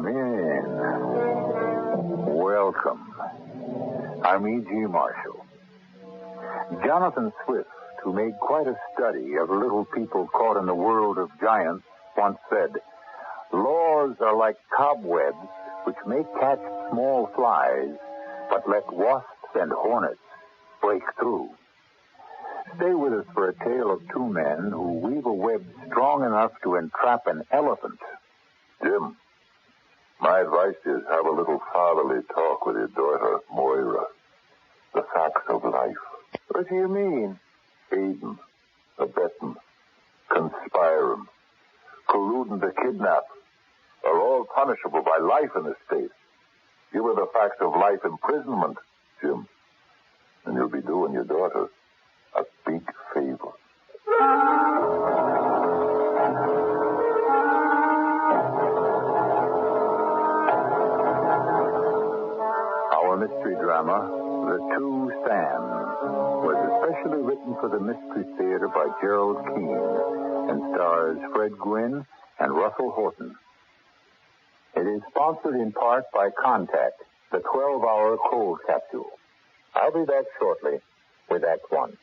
Come in. Welcome. I'm E.G. Marshall. Jonathan Swift, who made quite a study of little people caught in the world of giants, once said, "Laws are like cobwebs which may catch small flies, but let wasps and hornets break through." Stay with us for a tale of two men who weave a web strong enough to entrap an elephant. Jim, my advice is have a little fatherly talk with your daughter, Moira. The facts of life. What do you mean? Aiding, abetting, conspiring, colluding to kidnap are all punishable by life in this state. Give her the facts of life imprisonment, Jim, and you'll be doing your daughter a big favor. Our mystery drama, The Two Sams, was especially written for the Mystery Theater by Gerald Keane and stars Fred Gwynne and Russell Horton. It is sponsored in part by Contact, the 12-hour cold capsule. I'll be back shortly with Act One.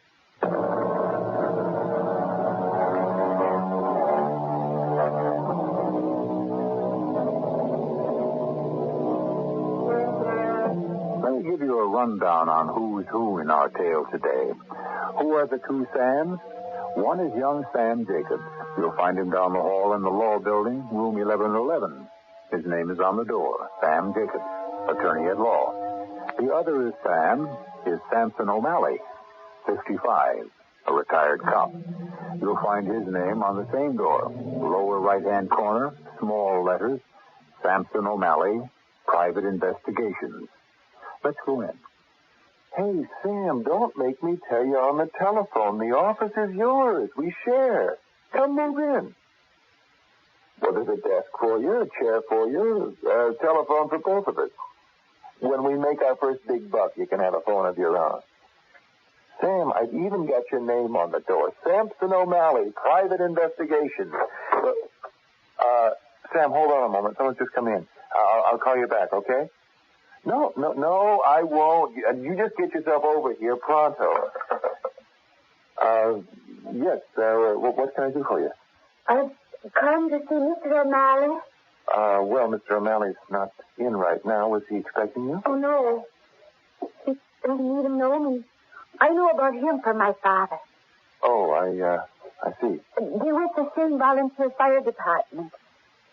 Let me give you a rundown on who's who in our tale today. Who are the two Sams? One is young Sam Jacobs. You'll find him down the hall in the law building, room 1111. His name is on the door, Sam Jacobs, attorney at law. The other is Sam, is Samson O'Malley, 55, a retired cop. You'll find his name on the same door, lower right-hand corner, small letters, Samson O'Malley, Private Investigations. Let's go in. Hey, Sam, don't make me tell you on the telephone. The office is yours. We share. Come move in. Well, there's a desk for you, a chair for you, a telephone for both of us. When we make our first big buck, you can have a phone of your own. Sam, I've even got your name on the door. Samson O'Malley, Private Investigations. Sam, hold on a moment. Someone's just come in. I'll call you back, okay? No, I won't. You just get yourself over here pronto. Yes, what can I do for you? I've come to see Mr. O'Malley. Well, Mr. O'Malley's not in right now. Was he expecting you? Oh, no. He doesn't even know me. I know about him from my father. Oh, I see. They're with the same volunteer fire department.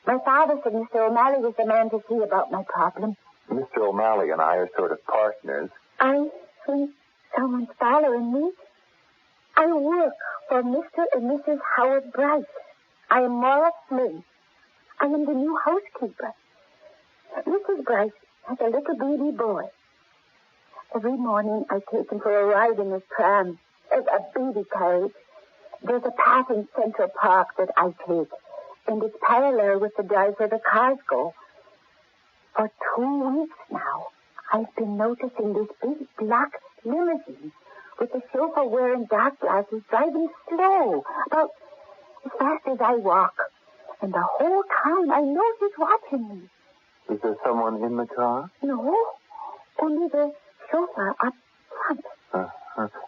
My father said Mr. O'Malley was the man to see about my problem. Mr. O'Malley and I are sort of partners. I think someone's following me. I work for Mr. and Mrs. Howard Bryce. I am Maura Flynn. I am the new housekeeper. Mrs. Bryce has a little baby boy. Every morning I take him for a ride in his pram, a baby carriage. There's a path in Central Park that I take, and it's parallel with the drive where the cars go. For 2 weeks now, I've been noticing this big black limousine with the chauffeur wearing dark glasses driving slow, about as fast as I walk. And the whole time I know he's watching me. Is there someone in the car? No, only the chauffeur up front.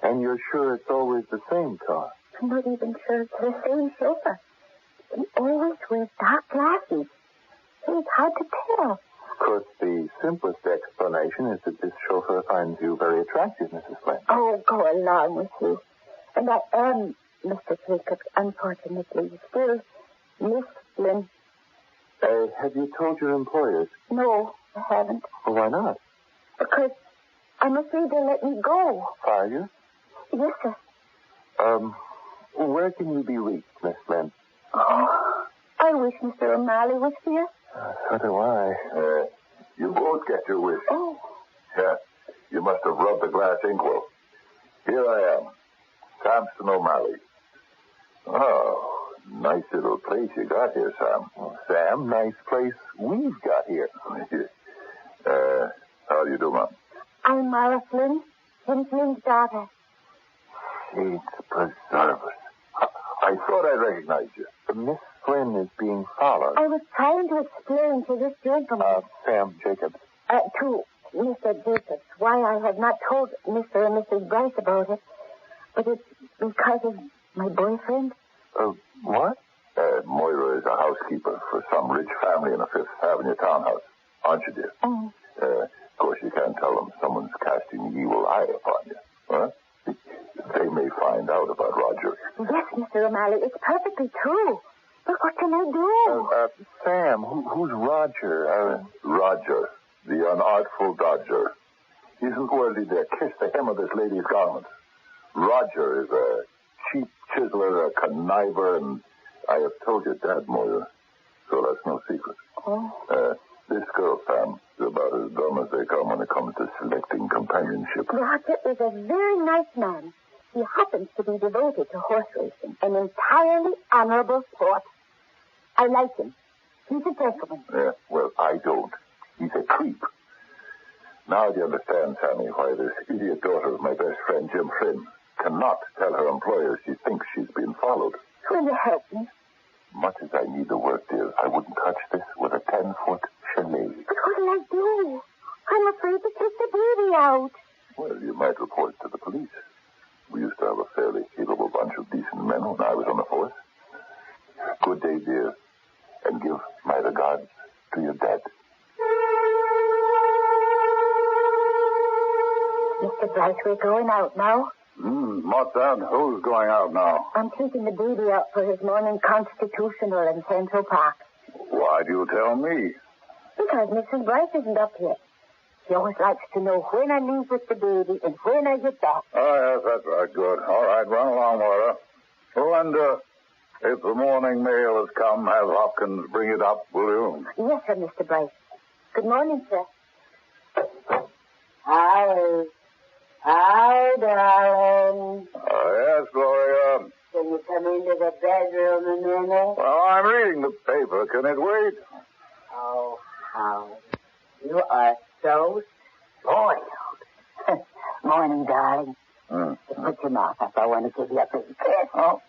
And you're sure it's always the same car? I'm not even sure it's the same chauffeur. He always wears dark glasses. So it's hard to tell. Of course, the simplest explanation is that this chauffeur finds you very attractive, Mrs. Flynn. Oh, go along with you. And I am, Mr. Jacobs, unfortunately, still Miss Flynn. Have you told your employers? No, I haven't. Well, why not? Because I'm afraid they'll let me go. Are you? Yes, sir. Where can you be reached, Miss Flynn? Oh, I wish Mr. O'Malley was here. So do I. You both get your wish. Oh. Yeah, you must have rubbed the glass inkwell. Here I am, Samson O'Malley. Oh, nice little place you got here, Sam. Well, Sam, nice place we've got here. How do you do, Mom? I'm Maura Flynn, Tim Flynn's daughter. Saints preserve us. I thought I recognized you. Miss Flynn is being followed. I was trying to explain to this gentleman... Sam Jacobs. To Mr. Jacobs why I have not told Mr. and Mrs. Bryce about it. But it's because of my boyfriend. What? Moira is a housekeeper for some rich family in a Fifth Avenue townhouse. Aren't you, dear? Oh. Of course, you can't tell them someone's casting the evil eye upon you. Huh? They may find out about Roger. Yes, Mr. O'Malley, it's perfectly true. But what can I do? Sam, who's Roger? Roger, the unartful dodger. Isn't worthy to kiss the hem of this lady's garment. Roger is a cheap chiseler, a conniver, and I have told your dad, Moira, so that's no secret. Oh. This girl, Sam, is about as dumb as they come when it comes to selecting companionship. Roger is a very nice man. He happens to be devoted to horse racing, an entirely honorable sport. I like him. He's a gentleman. Yeah, well, I don't. He's a creep. Now do you understand, Sammy, why this idiot daughter of my best friend, Jim Flynn, cannot tell her employer she thinks she's being followed? Will you help me? Much as I need the work, dear, I wouldn't touch this with a 10-foot chenille. But what'll I do? I'm afraid to take the baby out. Well, you might report it to the police. We used to have a fairly capable bunch of decent men when I was on the force. Good day, dear, and give my regards to your dad. Mr. Bryce, we're going out now. What's that? Who's going out now? I'm taking the baby out for his morning constitutional in Central Park. Why do you tell me? Because Mrs. Bryce isn't up yet. She always likes to know when I leave with the baby and when I get back. Oh, yes, that's right. Good. All right, run along, Laura. Oh, and if the morning mail has come, have Hopkins bring it up, will you? Yes, sir, Mr. Bryce. Good morning, sir. Hi, darling. Yes, Gloria. Can you come into the bedroom a minute? Well, I'm reading the paper. Can it wait? Oh, Howard. You are so spoiled. Morning, darling. Just put your mouth up. I want to give you a big kiss. Oh.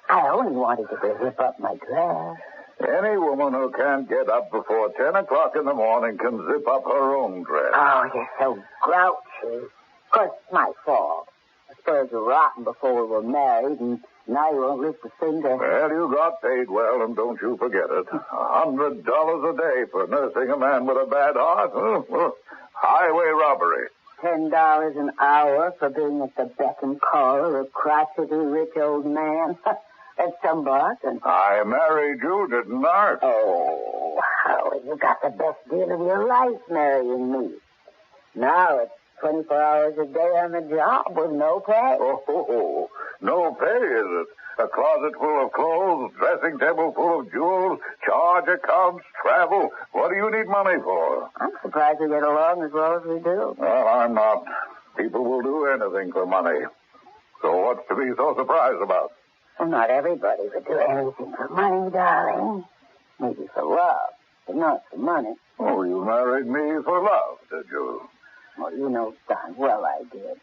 I only wanted you to zip up my dress. Any woman who can't get up before 10 o'clock in the morning can zip up her own dress. Oh, you're so grouchy. Of course, it's my fault. I suppose you were rotten before we were married, and now you won't lift a finger. Well, you got paid well, and don't you forget it. $100 a day for nursing a man with a bad heart. Highway robbery. $10 an hour for being at the beck and call of a crotchety rich old man. That's some bargain. I married you, didn't I? Oh, Howard, you got the best deal of your life marrying me. Now it's 24 hours a day on the job with no pay. Oh, no pay, is it? A closet full of clothes, dressing table full of jewels, charge accounts, travel. What do you need money for? I'm surprised we get along as well as we do. Well, I'm not. People will do anything for money. So what's to be so surprised about? Well, not everybody would do anything for money, darling. Maybe for love, but not for money. Oh, you married me for love, did you? Well, you know darn well I did.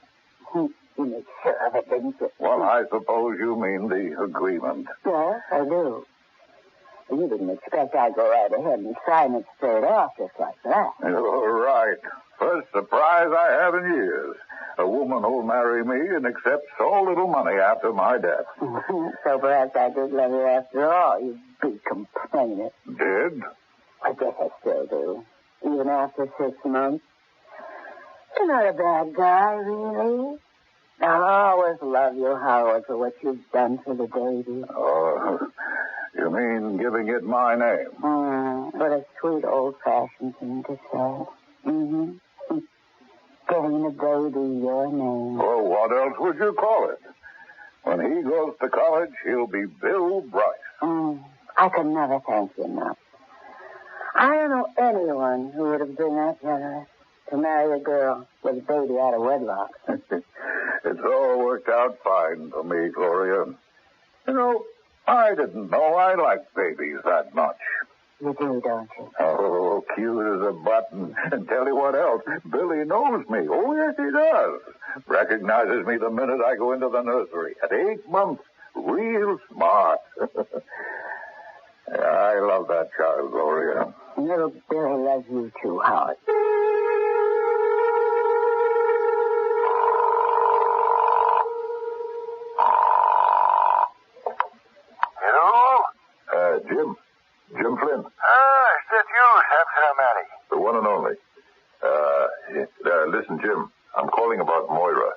You made sure of it, didn't you? Well, I suppose you mean the agreement. Yes, I do. You didn't expect I'd go right ahead and sign it straight off just like that. You're right. First surprise I have in years. A woman who'll marry me and accept so little money after my death. So perhaps I did love you after all, you big complainer. Did? I guess I still do. Even after 6 months. You're not a bad guy, really. I'll always love you, Howard, for what you've done for the baby. Oh, you mean giving it my name? What a sweet old-fashioned thing to say. Mm-hmm. Giving the baby your name. Well, what else would you call it? When he goes to college, he'll be Bill Bryce. I could never thank you enough. I don't know anyone who would have been that generous to marry a girl with a baby out of wedlock. It's all worked out fine for me, Gloria. You know, I didn't know I liked babies that much. You do, don't you? Oh, cute as a button. And tell you what else, Billy knows me. Oh, yes, he does. Recognizes me the minute I go into the nursery. At 8 months, real smart. love that child, Gloria. Little Billy loves you too, Howard. Hello? Jim Flynn. Is that you, Samson O'Malley? The one and only. Listen, Jim, I'm calling about Moira.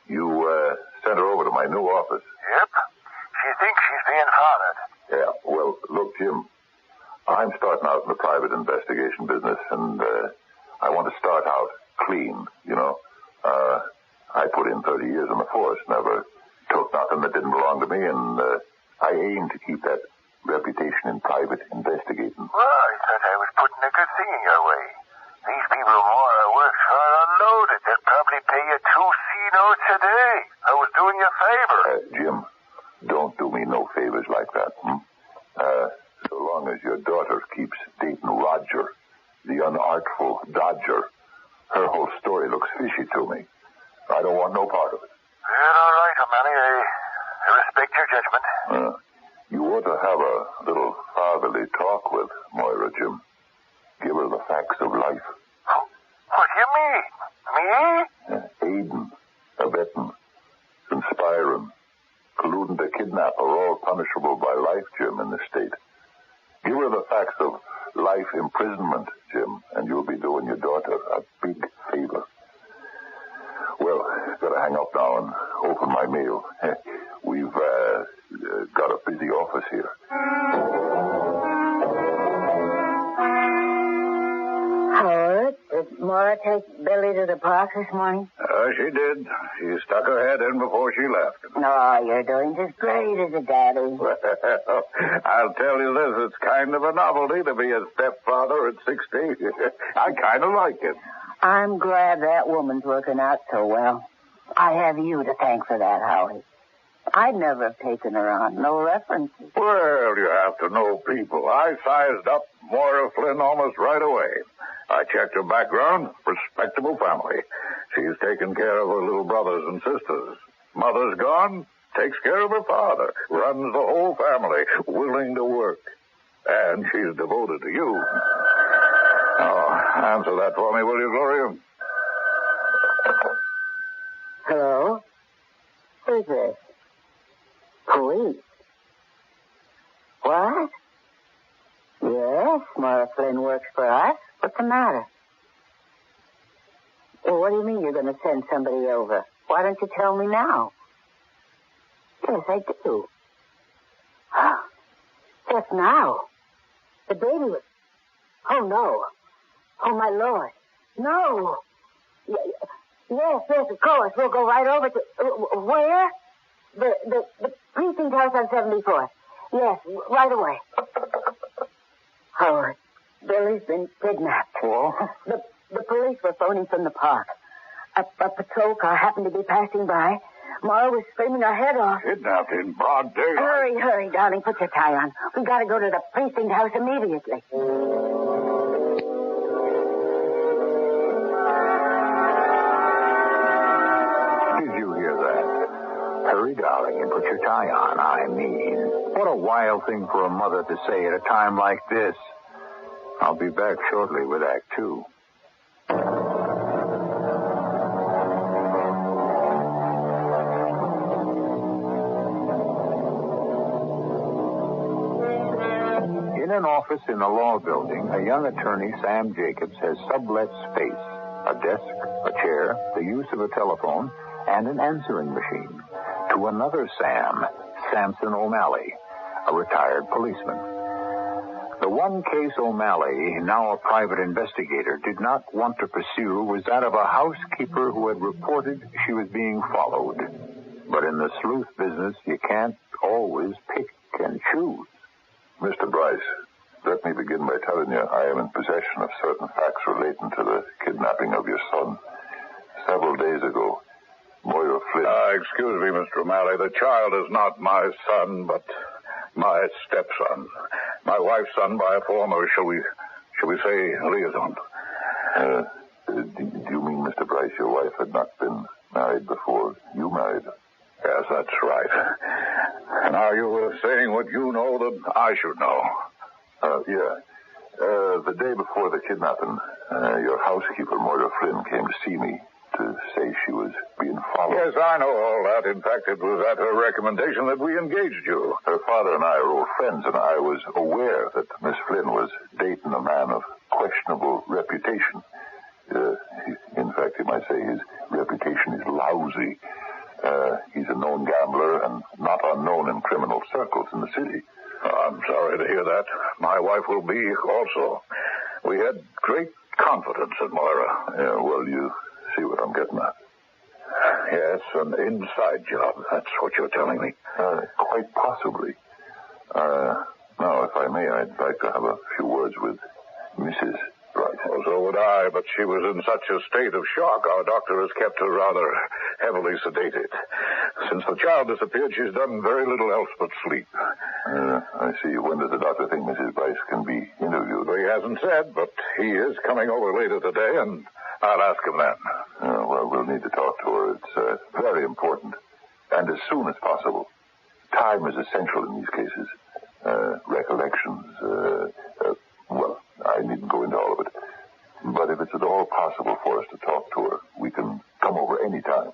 You sent her over to my new office. Yep. She thinks she's being followed. Yeah, well, look, Jim, I'm starting out in the private investigation business, and I want to start out clean, you know. I put in 30 years in the force, never took nothing that didn't belong to me, and I aim to keep that reputation in private investigating. Well, I thought I was putting a good thing in your way. These people Moira works for are unloaded. They'll probably pay you 2 C-notes a day. I was doing you a favor. Jim, don't do me no favors like that. So long as your daughter keeps dating Roger, the unartful Dodger, her whole story looks fishy to me. I don't want no part of it. Well, all right, O'Malley. I respect your judgment. You ought to have a little fatherly talk with Moira, Jim. Give her the facts of life. What do you mean? Me? Aiding, abetting, conspiring, colluding to kidnap are all punishable by life, Jim, in this state. Give her the facts of life imprisonment, Jim, and you'll be doing your daughter a big favor. Well, gotta hang up now and open my mail. We've got a busy office here. Howard, did Moira take Billy to the park this morning? She did. She stuck her head in before she left. No, you're doing just great as a daddy. Well, I'll tell you this, it's kind of a novelty to be a stepfather at 60. I kind of like it. I'm glad that woman's working out so well. I have you to thank for that, Howie. I'd never have taken her on. No references. Well, you have to know people. I sized up Moira Flynn almost right away. I checked her background. Respectable family. She's taken care of her little brothers and sisters. Mother's gone. Takes care of her father. Runs the whole family. Willing to work. And she's devoted to you. Oh, answer that for me, will you, Gloria? Hello? Who's this? Police. What? Yes, Moira Flynn works for us. What's the matter? Well, what do you mean you're going to send somebody over? Why don't you tell me now? Yes, I do. Just now. The baby was... Oh, no. Oh, my Lord. No. Yes, of course. We'll go right over to... Where? The precinct house on 74th. Yes, right away. Howard, Billy's been kidnapped. What? The police were phoning from the park. A patrol car happened to be passing by. Moira was screaming her head off. Kidnapped in broad daylight. Hurry, darling. Put your tie on. We got to go to the precinct house immediately. Did you hear that? Hurry, darling, and put your tie on. I mean, what a wild thing for a mother to say at a time like this. I'll be back shortly with Act 2. In an office in a law building, a young attorney, Sam Jacobs, has sublet space, a desk, a chair, the use of a telephone, and an answering machine to another Sam, Samson O'Malley, a retired policeman. The one case O'Malley, now a private investigator, did not want to pursue was that of a housekeeper who had reported she was being followed. But in the sleuth business, you can't always pick and choose. Mr. Bryce, let me begin by telling you I am in possession of certain facts relating to the kidnapping of your son. Several days ago, Moira Flynn... Excuse me, Mr. O'Malley. The child is not my son, but my stepson. My wife's son by a former, shall we say, liaison. Do you mean, Mr. Bryce, your wife had not been married before you married her? Yes, that's right. Now you were saying what you know that I should know. Yeah. The day before the kidnapping, your housekeeper, Moira Flynn, came to see me to say she was being followed. Yes, I know all that. In fact, it was at her recommendation that we engaged you. Her father and I are old friends, and I was aware that Miss Flynn was dating a man of questionable reputation. In fact, you might say his reputation is lousy. He's a known gambler and not unknown in criminal circles in the city. I'm sorry to hear that. My wife will be also. We had great confidence in Moira. Yeah, well, you see what I'm getting at. Yes, an inside job. That's what you're telling me. Quite possibly. Now, if I may, I'd like to have a few words with Mrs. Bright. Well, so would I, but she was in such a state of shock, our doctor has kept her rather heavily sedated. Since the child disappeared, she's done very little else but sleep. I see. When does the doctor think Mrs. Bryce can be interviewed? Well, he hasn't said, but he is coming over later today, and I'll ask him then. Well, we'll need to talk to her. It's very important, and as soon as possible. Time is essential in these cases. Recollections, well, I needn't go into all of it. But if it's at all possible for us to talk to her, we can come over any time,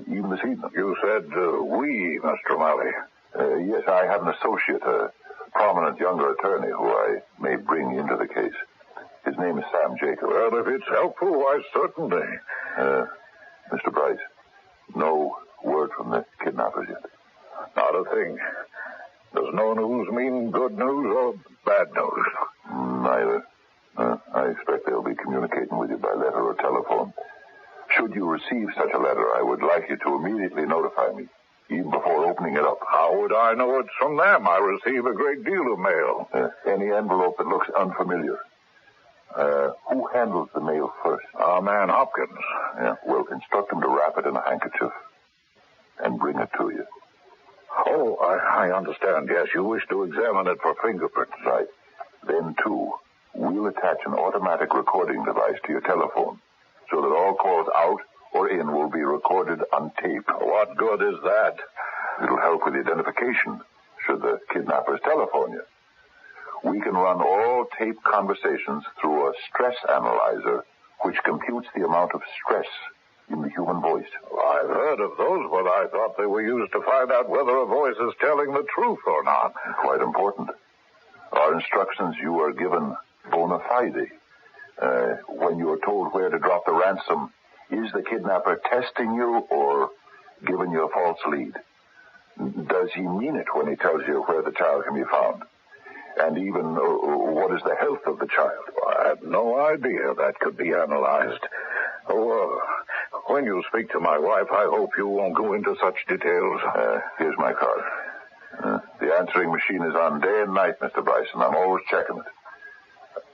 even this evening. You said we, Mr. O'Malley. Yes, I have an associate, a prominent younger attorney who I may bring into the case. His name is Sam Jacob. Well, if it's helpful, why, certainly. Mr. Bryce, no word from the kidnappers yet? Not a thing. Does no news mean good news or bad news? Neither. I expect they'll be communicating with you by letter or telephone. Should you receive such a letter, I would like you to immediately notify me, even before opening it up. How would I know it's from them? I receive a great deal of mail. Any envelope that looks unfamiliar. Who handles the mail first? Our man Hopkins. Yeah, well, instruct him to wrap it in a handkerchief and bring it to you. Oh, I understand. Yes, you wish to examine it for fingerprints. Right. Then, too, we'll attach an automatic recording device to your telephone so that all calls out or in will be recorded on tape. What good is that? It'll help with identification should the kidnappers telephone you. We can run all tape conversations through a stress analyzer which computes the amount of stress in the human voice. Well, I've heard of those, but I thought they were used to find out whether a voice is telling the truth or not. Quite important. Our instructions you are given bona fide. When you are told where to drop the ransom, is the kidnapper testing you or giving you a false lead? Does he mean it when he tells you where the child can be found? And even what is the health of the child? Well, I had no idea that could be analyzed. When you speak to my wife, I hope you won't go into such details. Here's my card. The answering machine is on day and night, Mr. Bryson. I'm always checking it.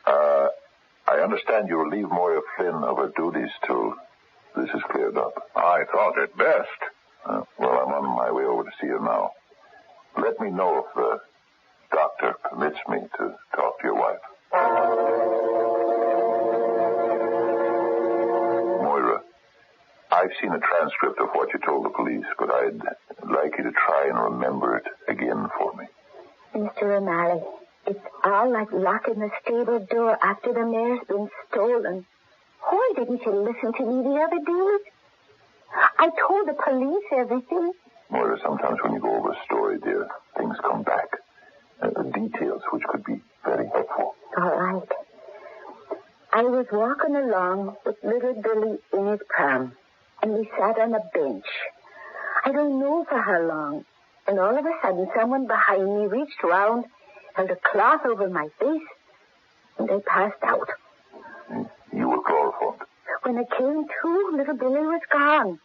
I understand you'll leave Moira Flynn of her duties till this is cleared up. I thought it best. Well, I'm on my way over to see her now. Let me know if the doctor permits me to talk to your wife. Moira, I've seen a transcript of what you told the police, but I'd like you to try and remember it again for me. Mr. O'Malley, it's all like locking the stable door after the mare's been stolen. Why didn't you listen to me the other day? I told the police everything. Moira, sometimes when you go over a story, dear, things come back. Details which could be very helpful. All right. I was walking along with little Billy in his pram, and we sat on a bench. I don't know for how long, and all of a sudden someone behind me reached round, held a cloth over my face, and I passed out. You were chloroformed. When I came to, little Billy was gone,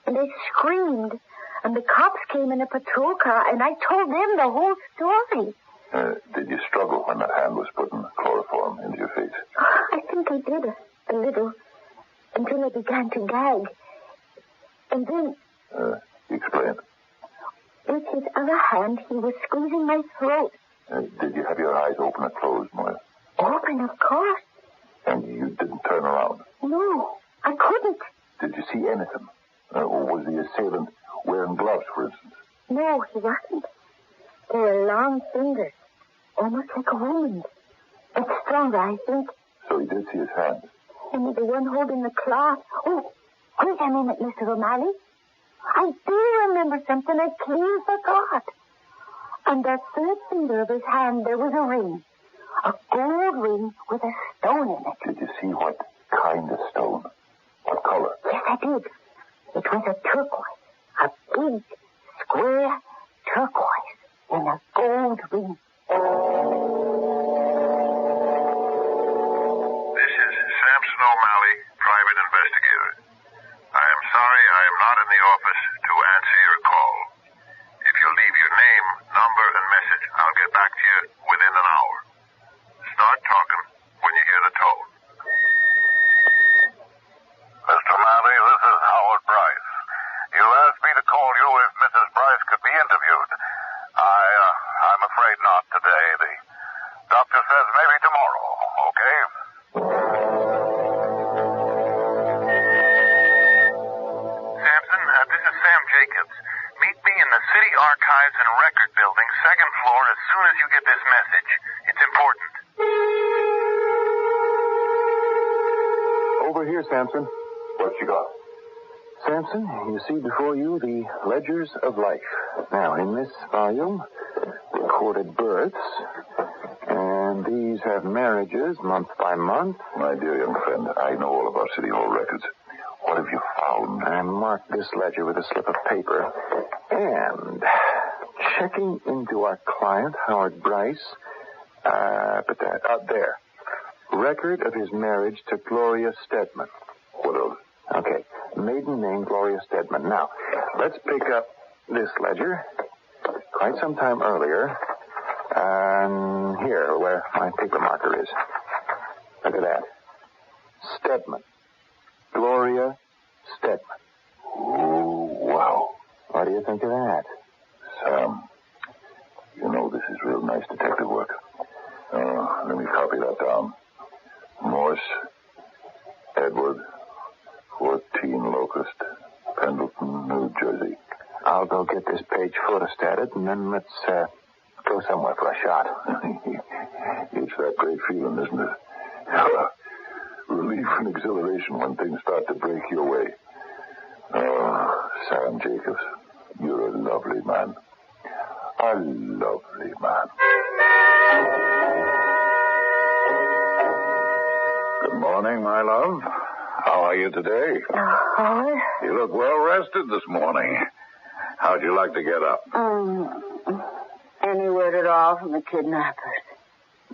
and I screamed, and the cops came in a patrol car, and I told them the whole story. Did you struggle when that hand was putting chloroform into your face? I think I did a little, until I began to gag. And then... Explain. With his other hand, he was squeezing my throat. Did you have your eyes open or closed, Moira? Open, of course. And you didn't turn around? No, I couldn't. Did you see anything? Or was the assailant wearing gloves, for instance? No, he wasn't. They were long fingers, almost like a woman's. It's stronger, I think. So he did see his hand. And the one holding the cloth. Oh, wait a minute, Mr. O'Malley. I do remember something I clean forgot. On that third finger of his hand, there was a ring. A gold ring with a stone in it. Did you see what kind of stone? What color? Yes, I did. It was a turquoise. A big, square turquoise in a gold ring. This is Samson O'Malley, private investigator. I am sorry I am not in the office to answer your call. If you leave your name, number, and message, I'll get back to you within an hour. Start talking when you hear the tone. Mr. O'Malley, this is Howard Bryce. You asked me to call you if Mrs. Bryce could be interviewed. I'm afraid not today. The doctor says maybe tomorrow, okay? Samson, this is Sam Jacobs. Meet me in the City Archives and Record Building, second floor, as soon as you get this message. It's important. Over here, Samson. What you got? Samson, you see before you the ledgers of life. Now, in this volume, recorded births, and these have marriages month by month. My dear young friend, I know all about City Hall records. What have you found? I marked this ledger with a slip of paper. And checking into our client, Howard Bryce, there. Record of his marriage to Gloria Stedman. What else? Okay. Maiden name Gloria Stedman. Now, let's pick up this ledger. Quite some time earlier. Here, where my paper marker is. Look at that. Stedman. Gloria Stedman. Oh, wow. What do you think of that? Sam, you know this is real nice detective work. Let me copy that down. Morse, Edward, 14 Locust, Pendleton, New Jersey. I'll go get this page photostated, and then let's go somewhere for a shot. It's that great feeling, isn't it? Relief and exhilaration when things start to break your way. Oh, Sam Jacobs, you're a lovely man. A lovely man. Good morning, my love. How are you today? Howard? You look well rested this morning. How'd you like to get up? Any word at all from the kidnappers?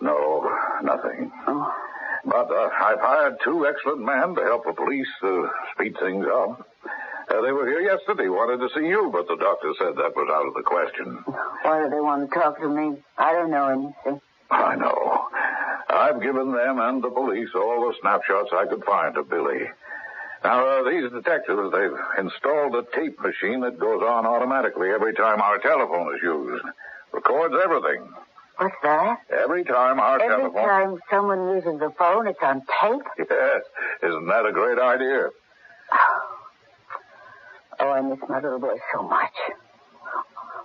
No, nothing. Oh. But I've hired 2 excellent men to help the police speed things up. They were here yesterday, wanted to see you, but the doctor said that was out of the question. Why do they want to talk to me? I don't know anything. I know. I've given them and the police all the snapshots I could find of Billy. Now, these detectives, they've installed a tape machine that goes on automatically every time our telephone is used. Records everything. What's that? Every time our telephone... Every time someone uses the phone, it's on tape? Yes. Isn't that a great idea? Oh, I miss my little boy so much.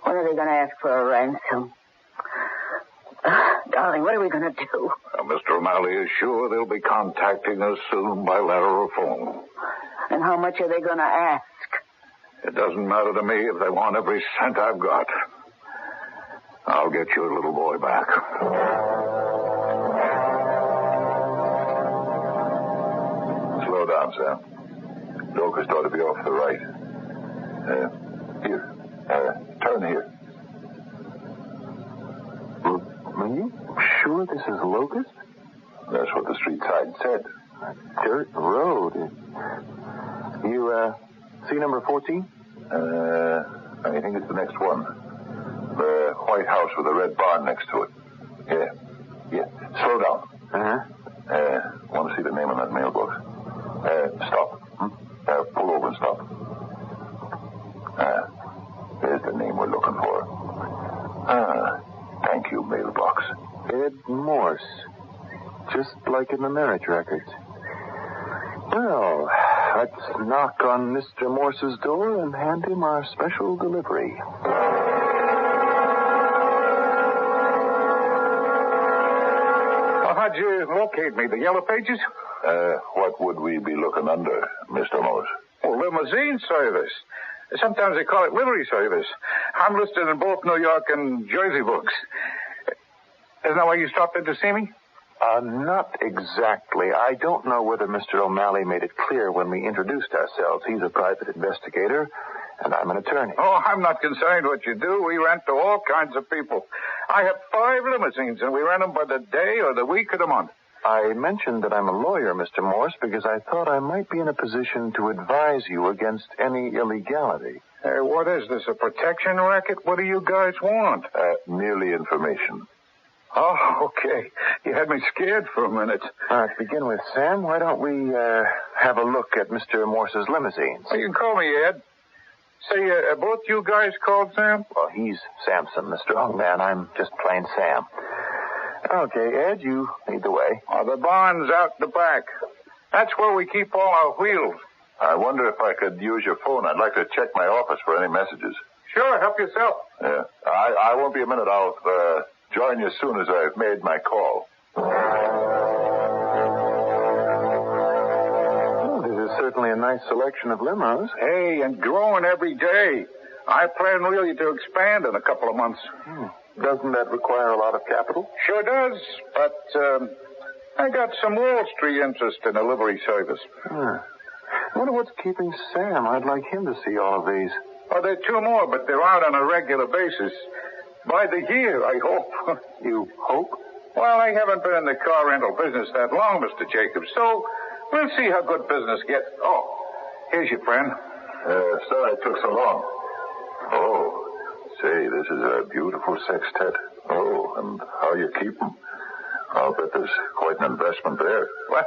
When are they going to ask for a ransom? Darling, what are we going to do? Mr. O'Malley is sure they'll be contacting us soon by letter or phone. And how much are they going to ask? It doesn't matter to me if they want every cent I've got. I'll get your little boy back. Slow down, Sam. Locust ought to be off to the right. Here. Turn here. Are you sure this is Locust? That's what the street sign said. A dirt road. You, see number 14? I think it's the next one. The white house with a red barn next to it. Yeah. Slow down. Uh-huh. Want to see the name on that mailbox? Stop. Pull over and stop. There's the name we're looking for. Thank you, mailbox. Ed Morse. Just like in the marriage records. Well, let's knock on Mr. Morse's door and hand him our special delivery. How how'd you locate me? The yellow pages? What would we be looking under, Mr. Morse? Oh, limousine service. Sometimes they call it livery service. I'm listed in both New York and Jersey books. Isn't that why you stopped in to see me? Not exactly. I don't know whether Mr. O'Malley made it clear when we introduced ourselves. He's a private investigator, and I'm an attorney. Oh, I'm not concerned what you do. We rent to all kinds of people. I have 5 limousines, and we rent them by the day or the week or the month. I mentioned that I'm a lawyer, Mr. Morse, because I thought I might be in a position to advise you against any illegality. Hey, what is this, a protection racket? What do you guys want? Merely information. Oh, okay. You had me scared for a minute. To begin with, Sam, why don't we have a look at Mr. Morse's limousines? Well, you can call me Ed. Say, both you guys called Sam? Well, he's Samson, Mr. Longman. I'm just plain Sam. Okay, Ed, you lead the way. Oh, the barn's out the back. That's where we keep all our wheels. I wonder if I could use your phone. I'd like to check my office for any messages. Sure, help yourself. Yeah. I won't be a minute. I'll join you as soon as I've made my call. Oh, this is certainly a nice selection of limos. Hey, and growing every day. I plan really to expand in a couple of months. Doesn't that require a lot of capital? Sure does, but I got some Wall Street interest in a livery service. I wonder what's keeping Sam. I'd like him to see all of these. Oh, there are 2 more, but they're out on a regular basis. By the year, I hope. You hope? Well, I haven't been in the car rental business that long, Mr. Jacobs, so we'll see how good business gets. Oh, here's your friend. Sorry it took so long. Oh, say, this is a beautiful sextet. Oh, and how you keep them. I'll bet there's quite an investment there. Well,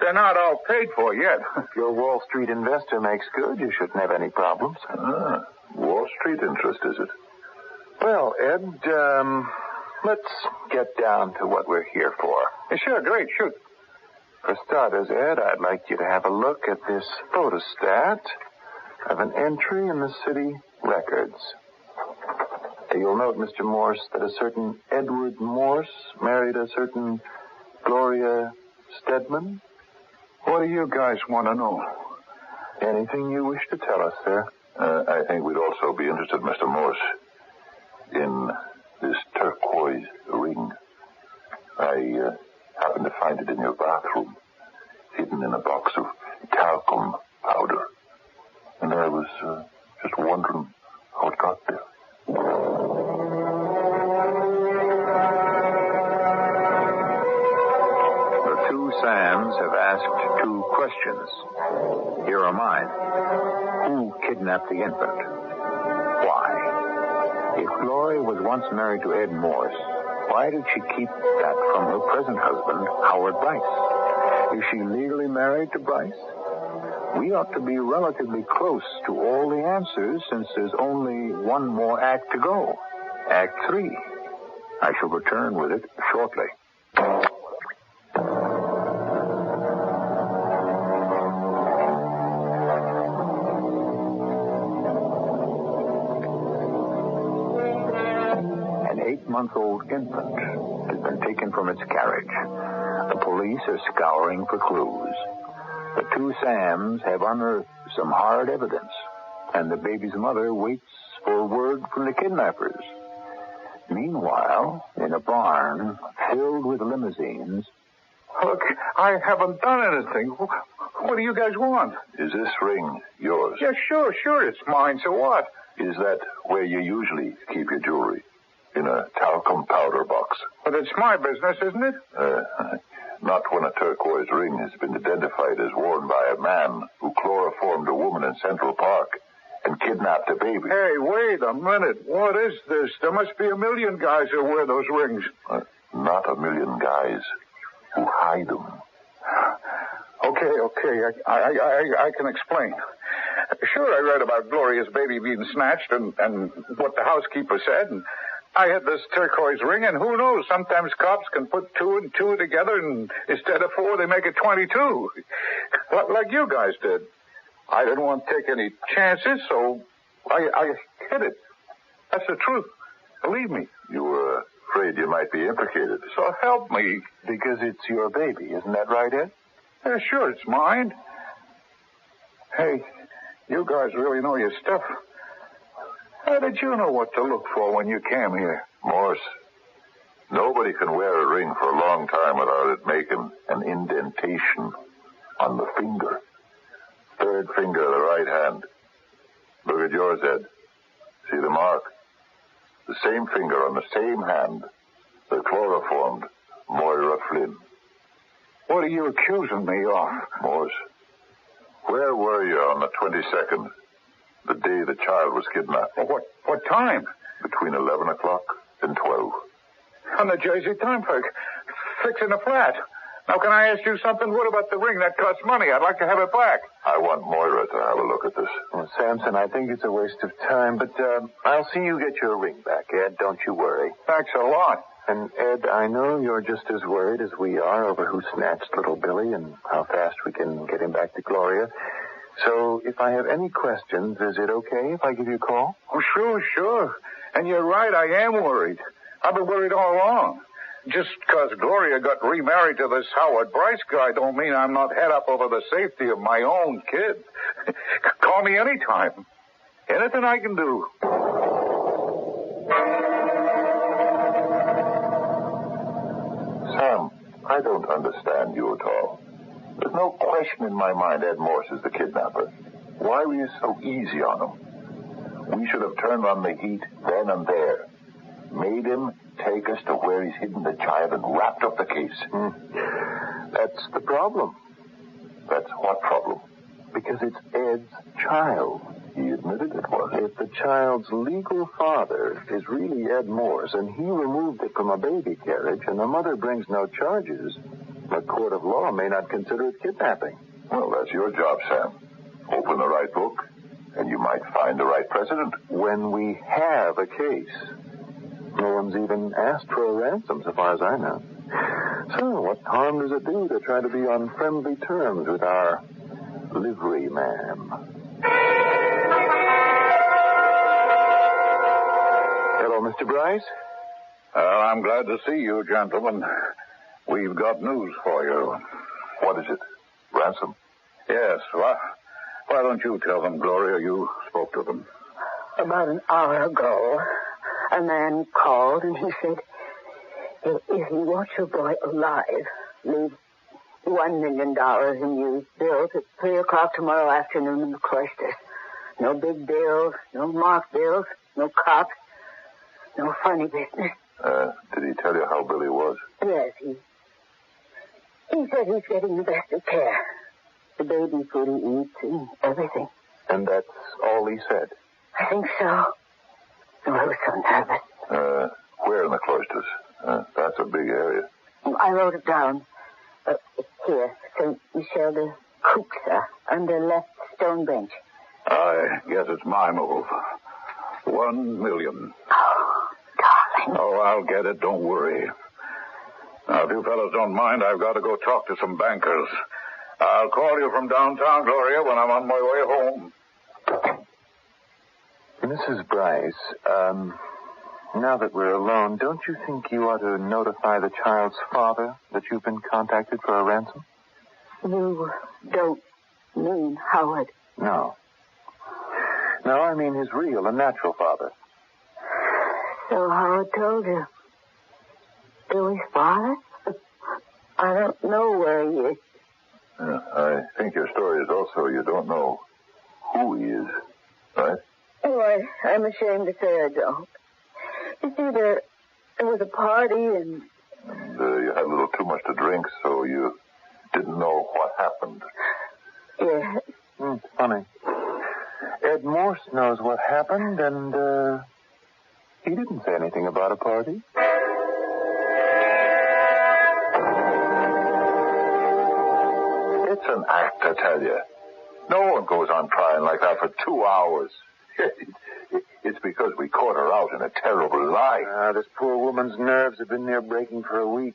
they're not all paid for yet. If your Wall Street investor makes good, you shouldn't have any problems. Wall Street interest, is it? Well, Ed, let's get down to what we're here for. Sure, great, shoot. For starters, Ed, I'd like you to have a look at this photostat of an entry in the city records. You'll note, Mr. Morse, that a certain Edward Morse married a certain Gloria Stedman. What do you guys want to know? Anything you wish to tell us, sir? I think we'd also be interested, Mr. Morse, in this turquoise ring. I happened to find it in your bathroom, hidden in a box of talcum powder. And I was just wondering how it got there. The 2 Sams have asked 2 questions. Here are mine. Who kidnapped the infant? Why? If Gloria was once married to Ed Morse, why did she keep that from her present husband, Howard Bryce? Is she legally married to Bryce? We ought to be relatively close to all the answers since there's only one more act to go. Act 3. I shall return with it shortly. An 8-month-old infant has been taken from its carriage. The police are scouring for clues. The 2 Sams have unearthed some hard evidence, and the baby's mother waits for word from the kidnappers. Meanwhile, in a barn filled with limousines... Look, I haven't done anything. What do you guys want? Is this ring yours? Yeah, sure, it's mine, so what? Is that where you usually keep your jewelry? In a talcum powder box? But it's my business, isn't it? Not when a turquoise ring has been identified as worn by a man who chloroformed a woman in Central Park and kidnapped a baby. Hey, wait a minute. What is this? There must be a million guys who wear those rings. Not a million guys who hide them. Okay. I can explain. Sure, I read about Gloria's baby being snatched and what the housekeeper said, and I had this turquoise ring, and who knows, sometimes cops can put 2 and 2 together, and instead of 4, they make it 22. Like you guys did. I didn't want to take any chances, so I hid it. That's the truth. Believe me. You were afraid you might be implicated. So help me. Because it's your baby, isn't that right, Ed? Yeah, sure, it's mine. Hey, you guys really know your stuff. How did you know what to look for when you came here? Morse, nobody can wear a ring for a long time without it making an indentation on the finger. Third finger of the right hand. Look at yours, Ed. See the mark? The same finger on the same hand that chloroformed Moira Flynn. What are you accusing me of? Morse, where were you on the 22nd, the day the child was kidnapped? What time? Between 11 o'clock and 12. On the Jersey Turnpike. Fixing a flat. Now, can I ask you something? What about the ring? That costs money. I'd like to have it back. I want Moira to have a look at this. Well, Samson, I think it's a waste of time, but I'll see you get your ring back, Ed. Don't you worry. Thanks a lot. And, Ed, I know you're just as worried as we are over who snatched little Billy and how fast we can get him back to Gloria. So if I have any questions, is it okay if I give you a call? Oh, sure. And you're right, I am worried. I've been worried all along. Just because Gloria got remarried to this Howard Bryce guy don't mean I'm not head up over the safety of my own kid. Call me anytime. Anything I can do. Sam, I don't understand you at all. There's no question in my mind Ed Morse is the kidnapper. Why were you so easy on him? We should have turned on the heat then and there. Made him take us to where he's hidden the child and wrapped up the case. That's the problem. That's what problem? Because it's Ed's child. He admitted it was. If the child's legal father is really Ed Morse and he removed it from a baby carriage and the mother brings no charges, a court of law may not consider it kidnapping. Well, that's your job, Sam. Open the right book and you might find the right precedent. When we have a case, no one's even asked for a ransom, so far as I know. So, what harm does it do to try to be on friendly terms with our livery man? Hello, Mr. Bryce? I'm glad to see you, gentlemen. We've got news for you. What is it? Ransom? Yes, why don't you tell them, Gloria? You spoke to them. About an hour ago, a man called and he said, if you want your boy alive, leave $1 million in used bills at 3 o'clock tomorrow afternoon in the cloisters. No big bills, no marked bills, no cops, no funny business. Did he tell you how Billy was? Yes, he said he's getting the best of care. The baby food he eats and everything. And that's all he said? I think so. I was so nervous. Where in the cloisters? That's a big area. I wrote it down. Here, St. Michel de Cuxa, under left stone bench. I guess it's my move. 1 million. Oh, darling. Oh, I'll get it. Don't worry. Now, if you fellows don't mind, I've got to go talk to some bankers. I'll call you from downtown, Gloria, when I'm on my way home. Mrs. Bryce, now that we're alone, don't you think you ought to notify the child's father that you've been contacted for a ransom? You don't mean Howard? No. No, I mean his real and natural father. So Howard told you. Billy's father? I don't know where he is. I think your story is also you don't know who he is, right? Oh, I'm ashamed to say I don't. You see, there was a party and you had a little too much to drink, so you didn't know what happened. Yeah. It's funny. Ed Morse knows what happened, and he didn't say anything about a party. It's an act, I tell you. No one goes on crying like that for 2 hours. It's because we caught her out in a terrible lie. This poor woman's nerves have been near breaking for a week.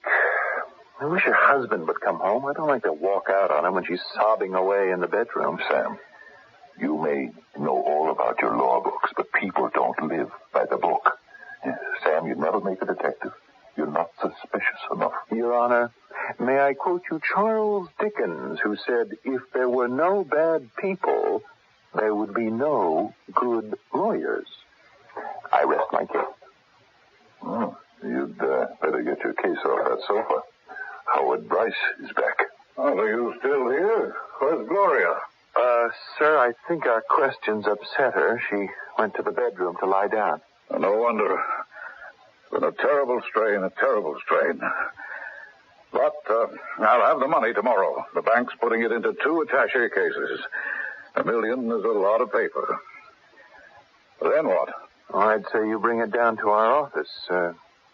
I wish her husband would come home. I don't like to walk out on her when she's sobbing away in the bedroom. Sam, you may know all about your law books, but people don't live by the book. Sam, you'd never make a detective. You're not suspicious enough. Your Honor, may I quote you Charles Dickens, who said, if there were no bad people, there would be no good lawyers. I rest my case. You'd better get your case off that sofa. Howard Bryce is back. Oh, are you still here? Where's Gloria? Sir, I think our questions upset her. She went to the bedroom to lie down. No wonder. It's been a terrible strain. But I'll have the money tomorrow. The bank's putting it into 2 attaché cases. $1 million is a lot of paper. Then what? Oh, I'd say you bring it down to our office.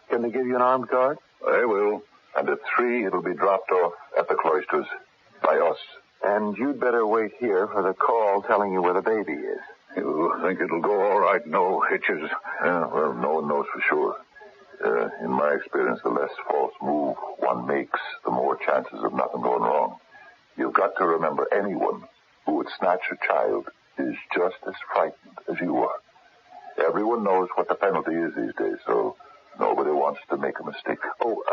Can they give you an armed guard? They will. And at 3, it'll be dropped off at the cloisters by us. And you'd better wait here for the call telling you where the baby is. You think it'll go all right? No hitches? Yeah, well, no one knows for sure. In my experience, the less false move one makes, the more chances of nothing going wrong. You've got to remember, anyone who would snatch a child is just as frightened as you are. Everyone knows what the penalty is these days, so nobody wants to make a mistake. Oh,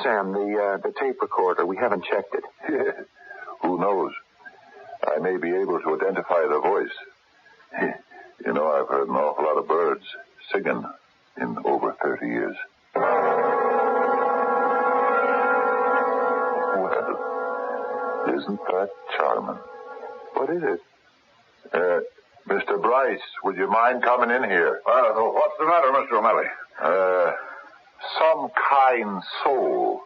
Sam, the tape recorder, we haven't checked it. Yeah. Who knows? I may be able to identify the voice. You know, I've heard an awful lot of birds singing in over 30 years. Well, isn't that charming? What is it? Mr. Bryce, would you mind coming in here? What's the matter, Mr. O'Malley? Some kind soul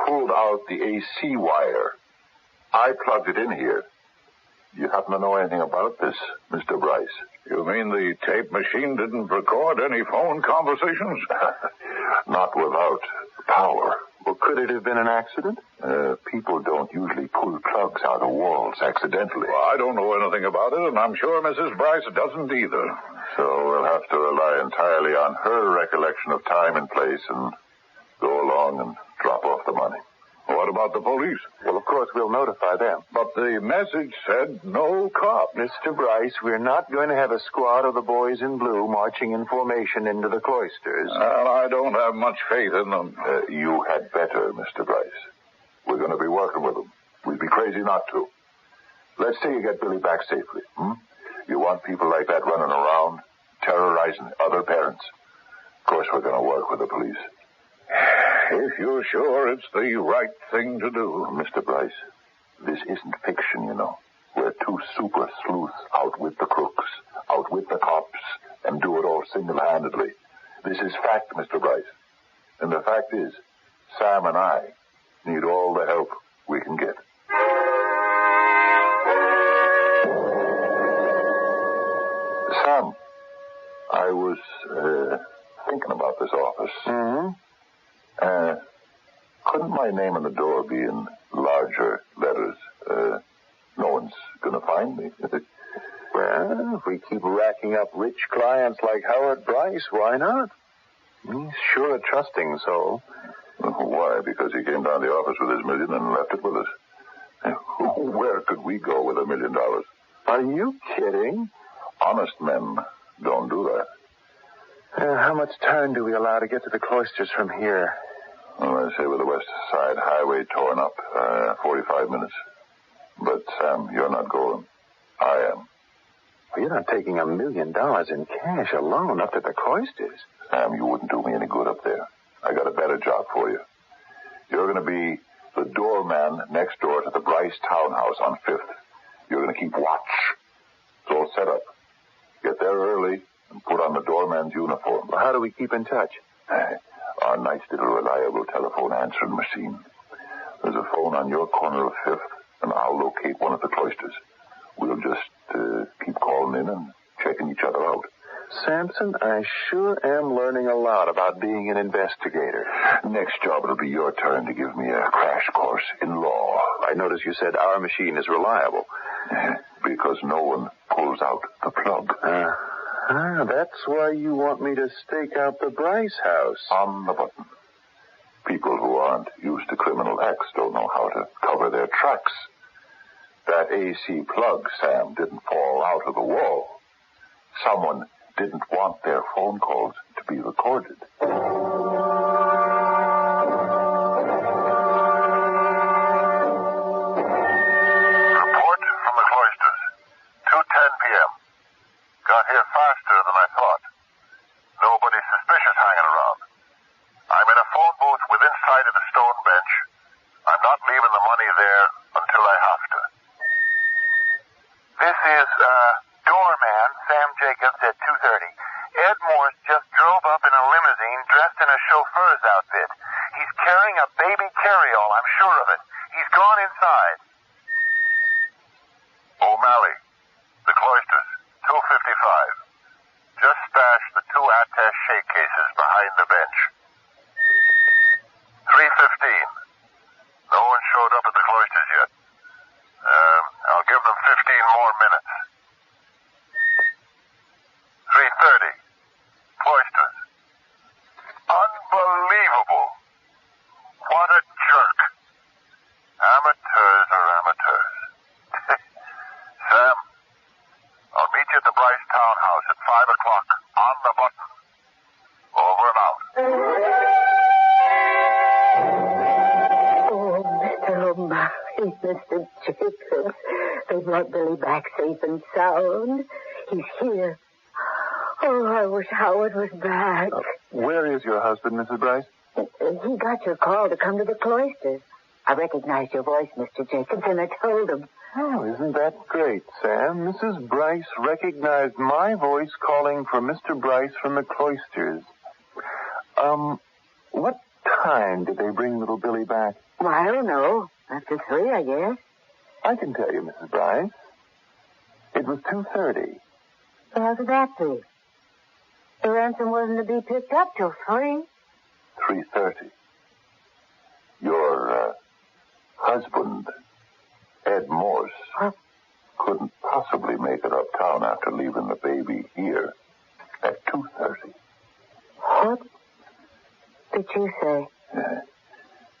pulled out the AC wire. I plugged it in here. You happen to know anything about this, Mr. Bryce? You mean the tape machine didn't record any phone conversations? Not without power. Well, could it have been an accident? People don't usually pull plugs out of walls accidentally. Well, I don't know anything about it, and I'm sure Mrs. Bryce doesn't either. So we'll have to rely entirely on her recollection of time and place and go along and drop off the money. What about the police? Well, of course, we'll notify them. But the message said no cop. Mr. Bryce, we're not going to have a squad of the boys in blue marching in formation into the cloisters. Well, I don't have much faith in them. You had better, Mr. Bryce. We're going to be working with them. We'd be crazy not to. Let's say you get Billy back safely. You want people like that running around, terrorizing other parents. Of course, we're going to work with the police. If you're sure it's the right thing to do. Mr. Bryce, this isn't fiction, you know. We're 2 super sleuths out with the crooks, out with the cops, and do it all single-handedly. This is fact, Mr. Bryce. And the fact is, Sam and I need all the help we can get. Sam, I was thinking about this office. Mm-hmm. Couldn't my name on the door be in larger letters? No one's going to find me. Well, if we keep racking up rich clients like Howard Bryce, why not? He's sure a trusting soul. Why? Because he came down to the office with his $1 million and left it with us. Where could we go with $1 million? Are you kidding? Honest men don't do that. How much time do we allow to get to the cloisters from here? Well, I say with the West Side Highway torn up, 45 minutes. But, Sam, you're not going. I am. Well, you're not taking $1 million in cash alone up to the cloisters. Sam, you wouldn't do me any good up there. I got a better job for you. You're going to be the doorman next door to the Bryce townhouse on 5th. You're going to keep watch. It's all set up. Get there early and put on the doorman's uniform. Well, how do we keep in touch? Our nice little reliable telephone answering machine. There's a phone on your corner of 5th, and I'll locate one of the cloisters. We'll just keep calling in and checking each other out. Sampson, I sure am learning a lot about being an investigator. Next job, it'll be your turn to give me a crash course in law. I notice you said our machine is reliable. Because no one pulls out the plug. That's why you want me to stake out the Bryce house. On the button. People who aren't used to criminal acts don't know how to cover their tracks. That AC plug, Sam, didn't fall out of the wall. Someone didn't want their phone calls to be recorded. the stone bench. I'm not leaving the money there until I have to. This is, doorman Sam Jacobs at 2:30. Ed Morse just drove up in a limousine dressed in a chauffeur's outfit. He's carrying a baby carryall, I'm sure of it. He's gone inside. O'Malley, the Cloisters, 255. Just stash the 2 attaché cases behind the bench. 3:15. No one showed up at the Cloisters yet. I'll give them 15 more minutes. 3:30. Cloisters. Unbelievable. What a jerk. Amateurs are amateurs. Sam, I'll meet you at the Bryce Townhouse at 5 o'clock on the button. Over and out. Oh, Mr. O'Malley, Mr. Jacobs. They brought Billy back safe and sound. He's here. Oh, I wish Howard was back. Where is your husband, Mrs. Bryce? He got your call to come to the Cloisters. I recognized your voice, Mr. Jacobs, and I told him. Oh, isn't that great, Sam? Mrs. Bryce recognized my voice calling for Mr. Bryce from the Cloisters. What time did they bring little Billy back? Well, I don't know. After 3, I guess. I can tell you, Mrs. Bryce. It was 2:30. So how could that be? The ransom wasn't to be picked up till 3. 3:30. Your husband, Ed Morse, couldn't possibly make it uptown after leaving the baby here at 2:30. What did you say?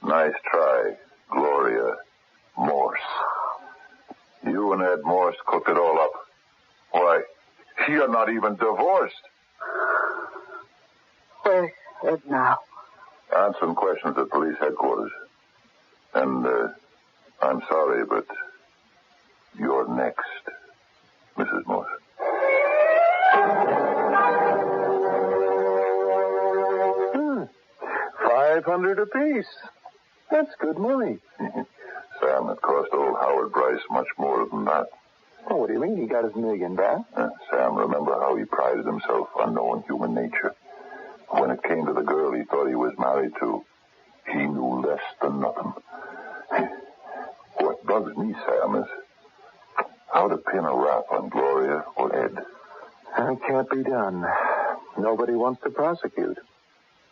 Nice try, Gloria Morse. You and Ed Morse cooked it all up. Why, you're not even divorced. Where's Ed now? Answering questions at police headquarters. And, I'm sorry, but you're next, Mrs. Morse. $500 apiece. That's good money. Sam, it cost old Howard Bryce much more than that. Oh, what do you mean? He got his $1 million back? Sam, remember how he prided himself on knowing human nature? When it came to the girl he thought he was married to, he knew less than nothing. What bugs me, Sam, is how to pin a rap on Gloria or Ed. That can't be done. Nobody wants to prosecute.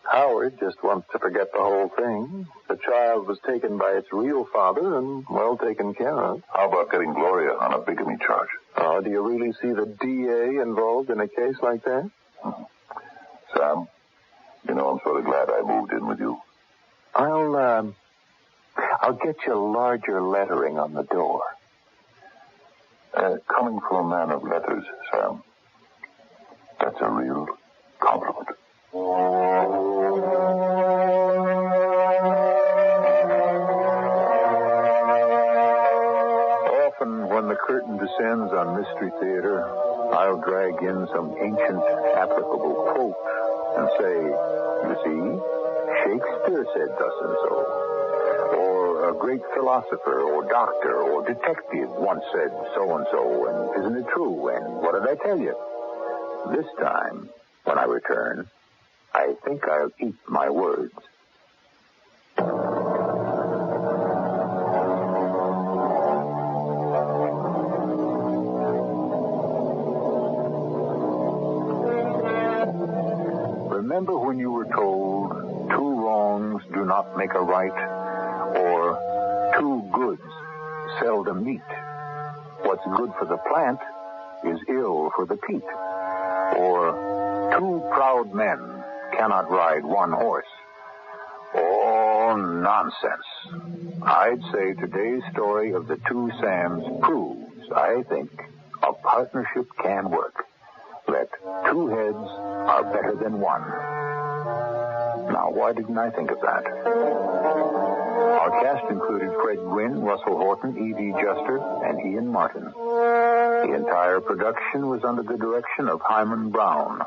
Howard just wants to forget the whole thing. The child was taken by its real father and well taken care of. How about getting Gloria on a bigamy charge? Oh, do you really see the DA involved in a case like that? Sam, you know, I'm sort of glad I moved in with you. I'll get you larger lettering on the door. Coming from a man of letters, Sam, that's a real compliment. Often when the curtain descends on Mystery Theater, I'll drag in some ancient applicable quote and say, you see, Shakespeare said thus and so. Or a great philosopher or doctor or detective once said so and so, and isn't it true? And what did I tell you? This time, when I return, I think I'll eat my words. Remember when you were told 2 wrongs do not make a right, or 2 goods seldom meet? What's good for the plant is ill for the peat. Or 2 proud men cannot ride 1 horse. Oh, nonsense. I'd say today's story of the 2 Sams proves, I think, a partnership can work. That 2 heads are better than 1. Now, why didn't I think of that? Our cast included Fred Gwynn, Russell Horton, E.D. Juster, and Ian Martin. The entire production was under the direction of Hyman Brown.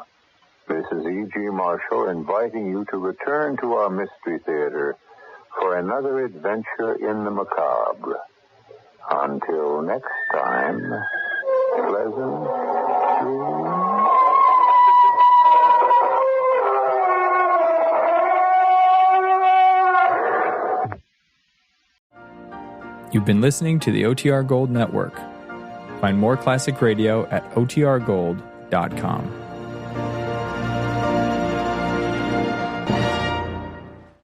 This is E.G. Marshall inviting you to return to our Mystery Theater for another adventure in the macabre. Until next time, pleasant dreams. You've been listening to the OTR Gold Network. Find more classic radio at otrgold.com.